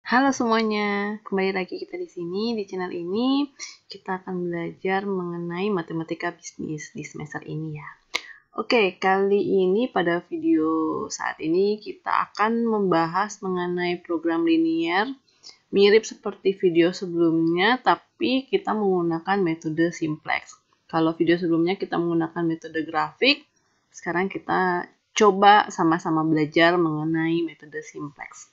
Halo semuanya, kembali lagi kita di sini. Di channel ini kita akan belajar mengenai matematika bisnis di semester ini ya. Oke, kali ini pada video saat ini kita akan membahas mengenai program linear. Mirip seperti video sebelumnya, tapi kita menggunakan metode simplex. Kalau video sebelumnya kita menggunakan metode grafik, sekarang kita coba sama-sama belajar mengenai metode simplex.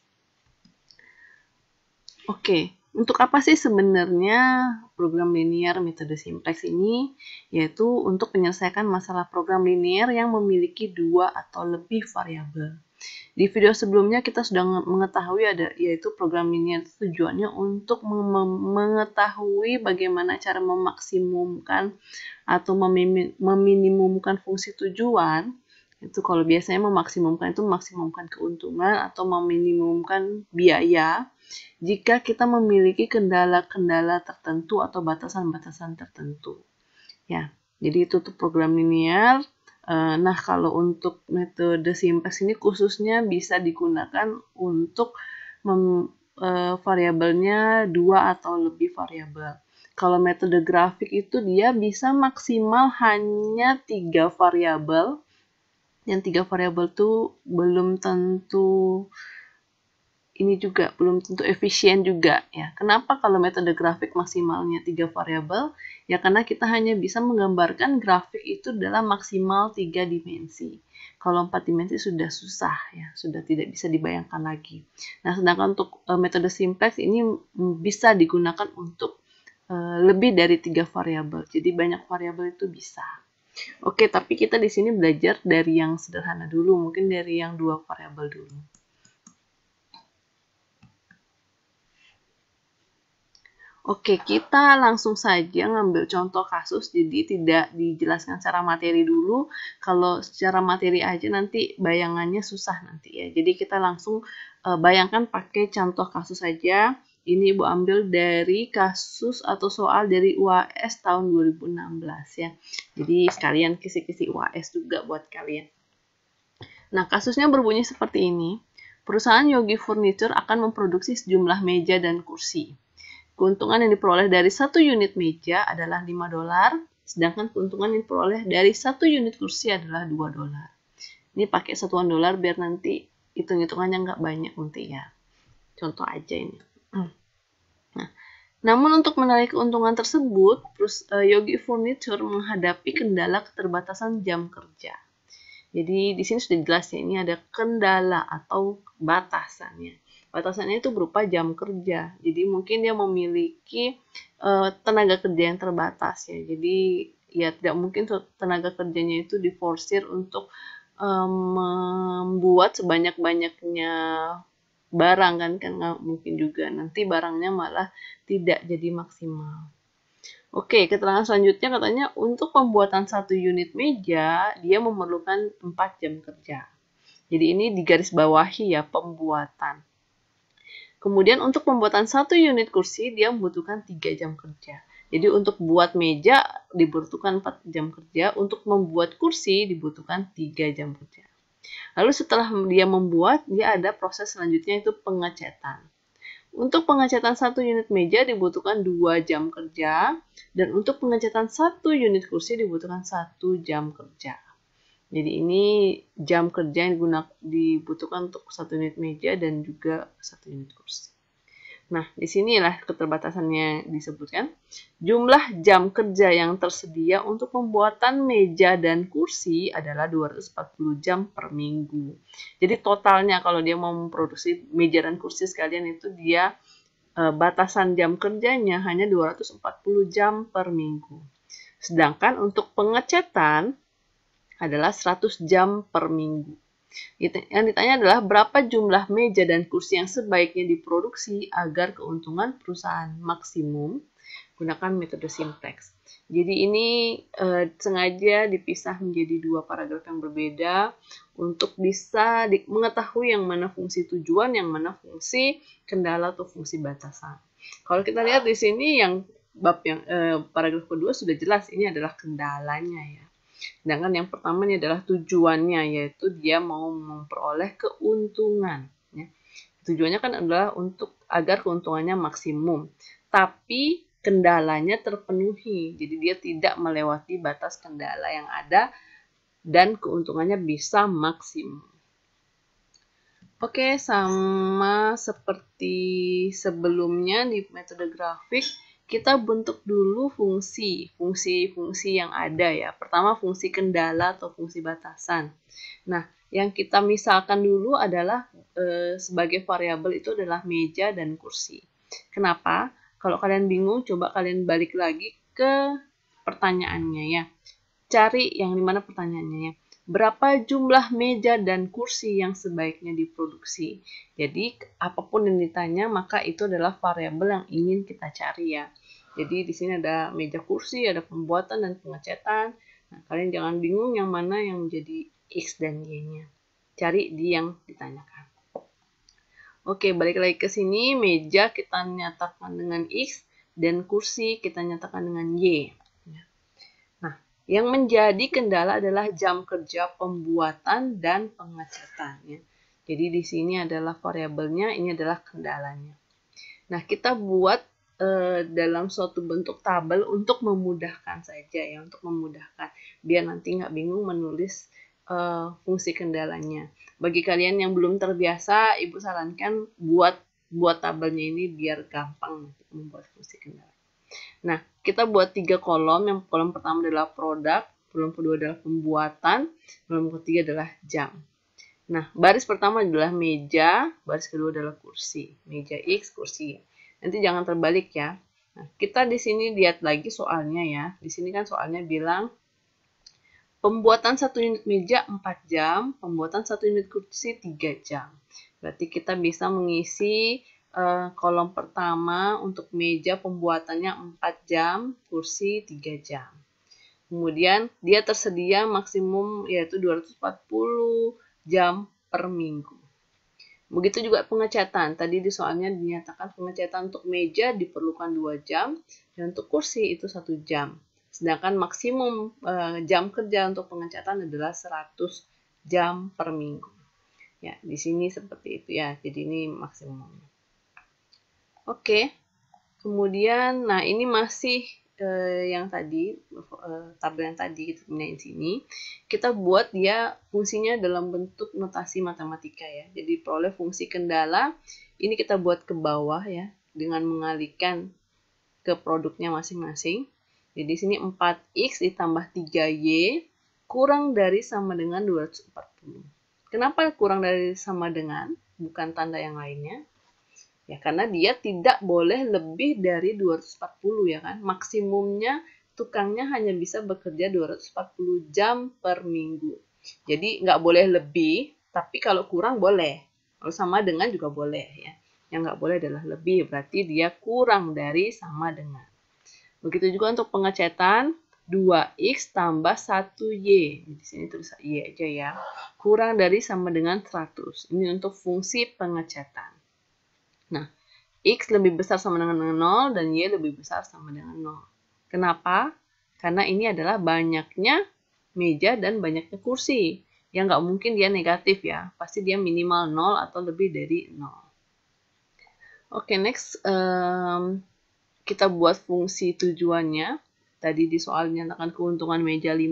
Oke, untuk apa sih sebenarnya program linear metode simplex ini? Yaitu untuk menyelesaikan masalah program linear yang memiliki dua atau lebih variabel. Di video sebelumnya kita sudah mengetahui yaitu program linear tujuannya untuk mengetahui bagaimana cara memaksimumkan atau meminimumkan fungsi tujuan. Itu kalau biasanya memaksimumkan itu maksimumkan keuntungan atau meminimumkan biaya jika kita memiliki kendala-kendala tertentu atau batasan-batasan tertentu. Ya, jadi itu tuh program linear. Nah, kalau untuk metode simplex ini khususnya bisa digunakan untuk variabelnya dua atau lebih variabel. Kalau metode grafik itu dia bisa maksimal hanya 3 variabel. Yang 3 variabel itu belum tentu efisien juga ya. Kenapa kalau metode grafik maksimalnya 3 variabel? Ya karena kita hanya bisa menggambarkan grafik itu dalam maksimal 3 dimensi. Kalau 4 dimensi sudah susah ya, sudah tidak bisa dibayangkan lagi. Nah, sedangkan untuk metode simplex ini bisa digunakan untuk lebih dari 3 variabel. Jadi banyak variabel itu bisa. Oke, tapi kita di sini belajar dari yang sederhana dulu, mungkin dari yang 2 variabel dulu. Oke, kita langsung saja ngambil contoh kasus, jadi tidak dijelaskan secara materi dulu. Kalau secara materi aja nanti bayangannya susah nanti ya. Jadi kita langsung bayangkan pakai contoh kasus saja. Ini Ibu ambil dari kasus atau soal dari UAS tahun 2016 ya. Jadi sekalian kisi-kisi UAS juga buat kalian. Nah, kasusnya berbunyi seperti ini. Perusahaan Yogi Furniture akan memproduksi sejumlah meja dan kursi. Keuntungan yang diperoleh dari 1 unit meja adalah $5, sedangkan keuntungan yang diperoleh dari 1 unit kursi adalah $2. Ini pakai satuan dolar biar nanti hitung-hitungannya nggak banyak nanti ya. Contoh aja ini. Nah, namun untuk menarik keuntungan tersebut, Yogi Furniture menghadapi kendala keterbatasan jam kerja. Jadi di sini sudah jelas ya, ini ada kendala atau batasannya. Batasannya itu berupa jam kerja. Jadi mungkin dia memiliki tenaga kerja yang terbatas ya. Jadi ya tidak mungkin tenaga kerjanya itu diforsir untuk membuat sebanyak-banyaknya barang kan nggak mungkin juga. Nanti barangnya malah tidak jadi maksimal. Oke, keterangan selanjutnya katanya untuk pembuatan 1 unit meja, dia memerlukan 4 jam kerja. Jadi ini digarisbawahi ya, pembuatan. Kemudian untuk pembuatan 1 unit kursi, dia membutuhkan 3 jam kerja. Jadi untuk buat meja dibutuhkan 4 jam kerja, untuk membuat kursi dibutuhkan 3 jam kerja. Lalu setelah dia membuat, dia ada proses selanjutnya itu pengecatan. Untuk pengecatan 1 unit meja dibutuhkan 2 jam kerja, dan untuk pengecatan 1 unit kursi dibutuhkan 1 jam kerja. Jadi ini jam kerja yang dibutuhkan untuk 1 unit meja dan juga 1 unit kursi. Nah, disinilah keterbatasannya disebutkan. Jumlah jam kerja yang tersedia untuk pembuatan meja dan kursi adalah 240 jam per minggu. Jadi totalnya kalau dia mau memproduksi meja dan kursi sekalian itu dia batasan jam kerjanya hanya 240 jam per minggu. Sedangkan untuk pengecatan adalah 100 jam per minggu. Yang ditanya adalah berapa jumlah meja dan kursi yang sebaiknya diproduksi agar keuntungan perusahaan maksimum. Gunakan metode simplex. Jadi ini sengaja dipisah menjadi 2 paragraf yang berbeda untuk bisa mengetahui yang mana fungsi tujuan, yang mana fungsi kendala atau fungsi batasan. Kalau kita lihat di sini yang bab yang paragraf kedua sudah jelas ini adalah kendalanya ya. Sedangkan yang pertama ini adalah tujuannya, yaitu dia mau memperoleh keuntungan. Ya. Tujuannya kan adalah untuk agar keuntungannya maksimum. Tapi kendalanya terpenuhi, jadi dia tidak melewati batas kendala yang ada dan keuntungannya bisa maksimum. Oke, sama seperti sebelumnya di metode grafik, kita bentuk dulu fungsi yang ada ya. Pertama fungsi kendala atau fungsi batasan. Nah, yang kita misalkan dulu adalah sebagai variabel itu adalah meja dan kursi. Kenapa? Kalau kalian bingung, coba kalian balik lagi ke pertanyaannya ya. Cari yang dimana pertanyaannya ya. Berapa jumlah meja dan kursi yang sebaiknya diproduksi? Jadi, apapun yang ditanya, maka itu adalah variabel yang ingin kita cari ya. Jadi, di sini ada meja kursi, ada pembuatan dan pengecetan. Nah, kalian jangan bingung yang mana yang menjadi X dan Y-nya. Cari di yang ditanyakan. Oke, balik lagi ke sini. Meja kita nyatakan dengan X, dan kursi kita nyatakan dengan Y. Yang menjadi kendala adalah jam kerja pembuatan dan pengecatan. Ya. Jadi di sini adalah variabelnya, ini adalah kendalanya. Nah, kita buat dalam suatu bentuk tabel untuk memudahkan saja ya, untuk memudahkan. Biar nanti nggak bingung menulis fungsi kendalanya. Bagi kalian yang belum terbiasa, Ibu sarankan buat tabelnya ini biar gampang membuat fungsi kendala. Nah, kita buat 3 kolom. Yang kolom pertama adalah produk, kolom kedua adalah pembuatan, kolom ketiga adalah jam. Nah, baris pertama adalah meja, baris kedua adalah kursi. Meja X, kursi Y. Nanti jangan terbalik ya. Nah, kita di sini lihat lagi soalnya ya. Di sini kan soalnya bilang pembuatan 1 unit meja 4 jam, pembuatan 1 unit kursi 3 jam. Berarti kita bisa mengisi kolom pertama untuk meja pembuatannya 4 jam, kursi 3 jam. Kemudian dia tersedia maksimum yaitu 240 jam per minggu. Begitu juga pengecatan. Tadi di soalnya dinyatakan pengecatan untuk meja diperlukan 2 jam dan untuk kursi itu 1 jam. Sedangkan maksimum jam kerja untuk pengecatan adalah 100 jam per minggu. Ya, di sini seperti itu ya. Jadi ini maksimumnya. Oke, kemudian, nah ini masih yang tadi, tabel yang tadi kita gunain sini. Kita buat dia fungsinya dalam bentuk notasi matematika ya. Jadi peroleh fungsi kendala, ini kita buat ke bawah ya, dengan mengalihkan ke produknya masing-masing. Jadi di sini 4X ditambah 3Y kurang dari sama dengan 240. Kenapa kurang dari sama dengan? Bukan tanda yang lainnya. Ya, karena dia tidak boleh lebih dari 240 ya kan. Maksimumnya tukangnya hanya bisa bekerja 240 jam per minggu. Jadi nggak boleh lebih, tapi kalau kurang boleh. Kalau sama dengan juga boleh ya. Yang nggak boleh adalah lebih, berarti dia kurang dari sama dengan. Begitu juga untuk pengecetan, 2X tambah 1Y. Di sini tulis Y aja ya. Kurang dari sama dengan 100. Ini untuk fungsi pengecetan. Nah, X lebih besar sama dengan 0 dan Y lebih besar sama dengan 0. Kenapa? Karena ini adalah banyaknya meja dan banyaknya kursi. Yang nggak mungkin dia negatif ya. Pasti dia minimal 0 atau lebih dari 0. Oke, next. Kita buat fungsi tujuannya. Tadi di soal dinyatakan keuntungan meja $5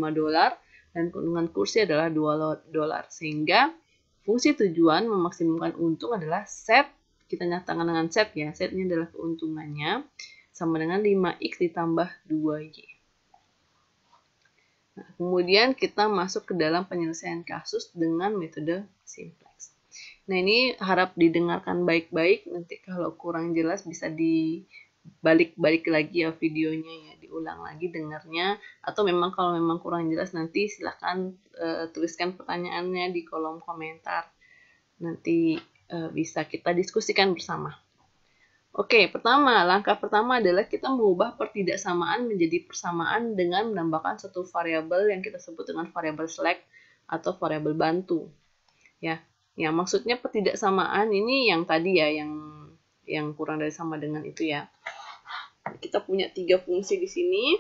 dan keuntungan kursi adalah $2. Sehingga fungsi tujuan memaksimumkan untung adalah set. Kita nyatakan dengan set ya. Setnya adalah keuntungannya sama dengan 5X ditambah 2Y. Nah, kemudian kita masuk ke dalam penyelesaian kasus dengan metode simplex. Nah, ini harap didengarkan baik-baik. Nanti kalau kurang jelas bisa dibalik-balik lagi ya videonya ya. Diulang lagi dengarnya. Atau memang kalau memang kurang jelas nanti silahkan tuliskan pertanyaannya di kolom komentar. Nanti bisa kita diskusikan bersama. Oke, langkah pertama adalah kita mengubah pertidaksamaan menjadi persamaan dengan menambahkan satu variabel yang kita sebut dengan variabel select atau variabel bantu. Ya, maksudnya pertidaksamaan ini yang tadi ya, yang kurang dari sama dengan itu ya. Kita punya 3 fungsi di sini,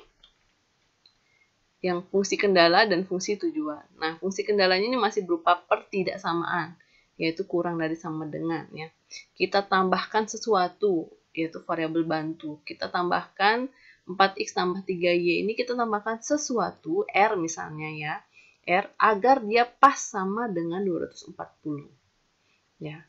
yang fungsi kendala dan fungsi tujuan. Nah, fungsi kendalanya ini masih berupa pertidaksamaan. yaitu kurang dari sama dengan ya. Kita tambahkan sesuatu, yaitu variabel bantu. Kita tambahkan 4x tambah 3y, ini kita tambahkan sesuatu, R misalnya ya, R, agar dia pas sama dengan 240. Ya.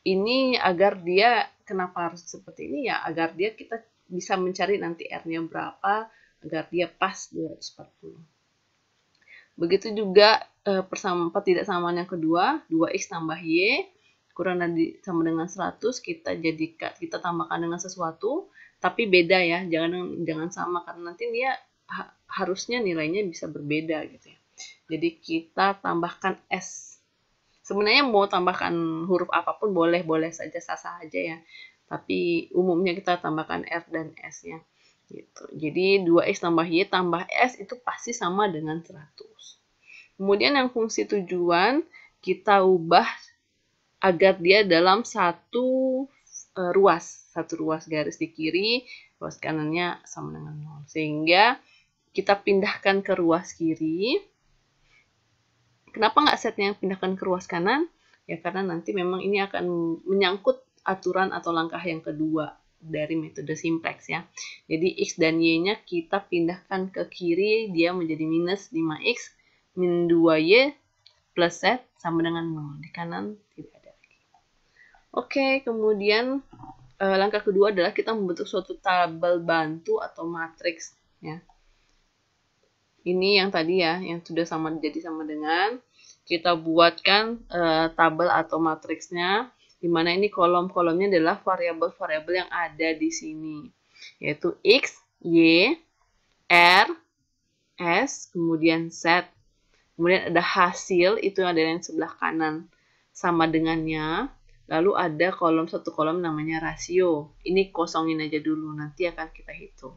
Ini agar dia, kenapa harus seperti ini ya, agar dia kita bisa mencari nanti R-nya berapa, agar dia pas 240. Begitu juga persamaan ketidaksamaan yang kedua, 2x tambah y kurang dari sama dengan 100, kita tambahkan dengan sesuatu, tapi beda ya, jangan sama karena nanti dia harusnya nilainya bisa berbeda gitu ya. Jadi kita tambahkan s. Sebenarnya mau tambahkan huruf apapun boleh saja, sah-sah aja ya. Tapi umumnya kita tambahkan r dan s ya. Gitu. Jadi 2x tambah y tambah s itu pasti sama dengan 100. Kemudian yang fungsi tujuan kita ubah agar dia dalam satu ruas garis di kiri, ruas kanannya sama dengan 0. Sehingga kita pindahkan ke ruas kiri. Kenapa nggak setnya yang pindahkan ke ruas kanan? Ya karena nanti memang ini akan menyangkut aturan atau langkah yang kedua dari metode simplex ya. Jadi x dan y-nya kita pindahkan ke kiri, dia menjadi minus 5x min 2y plus z sama dengan 0. Di kanan tidak ada lagi. Oke, kemudian langkah kedua adalah kita membentuk suatu tabel bantu atau matriks ya. Ini yang tadi ya, yang sudah jadi sama dengan, kita buatkan tabel atau matriksnya, di mana ini kolom-kolomnya adalah variabel-variabel yang ada di sini, yaitu x, y, r, s, kemudian z. Kemudian ada hasil, itu ada yang sebelah kanan sama dengannya. Lalu ada satu kolom namanya rasio. Ini kosongin aja dulu, nanti akan kita hitung.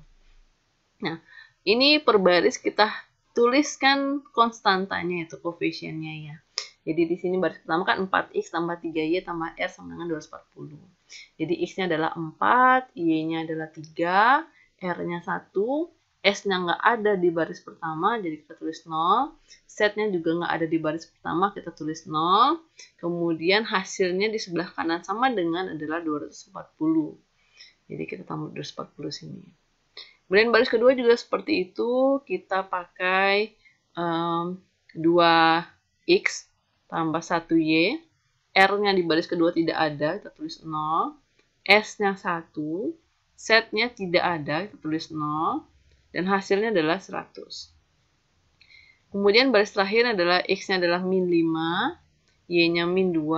Nah, ini per baris kita tuliskan konstantanya, itu koefisiennya ya. Jadi di sini baris pertama kan 4x tambah 3y tambah r sama dengan 240. Jadi x-nya adalah 4, y-nya adalah 3, r-nya 1, S-nya nggak ada di baris pertama, jadi kita tulis 0. Z-nya juga nggak ada di baris pertama, kita tulis 0. Kemudian hasilnya di sebelah kanan sama dengan adalah 240. Jadi kita tambah 240 sini. Kemudian baris kedua juga seperti itu, kita pakai 2x tambah 1y. R-nya di baris kedua tidak ada, kita tulis 0. S-nya 1. Z-nya tidak ada, kita tulis 0. Dan hasilnya adalah 100. Kemudian baris terakhir adalah x-nya adalah min 5, y-nya min 2,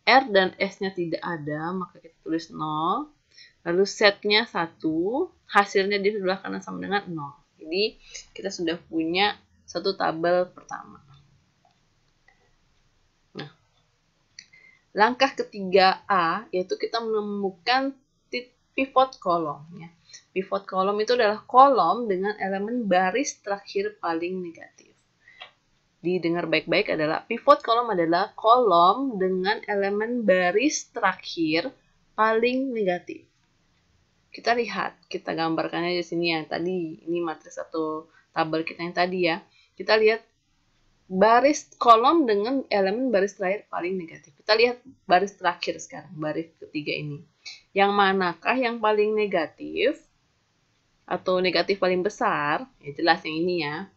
r dan s-nya tidak ada, maka kita tulis 0. Lalu z-nya 1, hasilnya di sebelah kanan sama dengan 0. Jadi kita sudah punya satu tabel pertama. Nah, langkah ketiga A, yaitu kita menemukan pivot kolom. Ya. Pivot kolom itu adalah kolom dengan elemen baris terakhir paling negatif. Didengar baik-baik adalah pivot kolom adalah kolom dengan elemen baris terakhir paling negatif. Kita lihat, kita gambarkannya di sini ya. Tadi ini matriks atau tabel kita yang tadi ya. Kita lihat baris kolom dengan elemen baris terakhir paling negatif. Kita lihat baris terakhir sekarang, baris ketiga ini. Yang manakah yang paling negatif atau negatif paling besar? Ya jelas yang ini ya.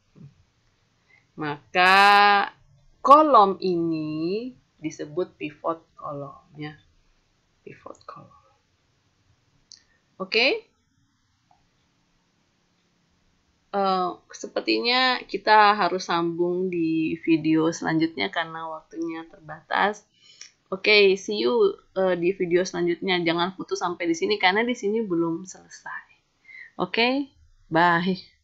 Maka kolom ini disebut pivot kolom ya. Pivot kolom. Oke. Sepertinya kita harus sambung di video selanjutnya karena waktunya terbatas. Oke, see you di video selanjutnya. Jangan putus sampai di sini karena di sini belum selesai. Oke, bye.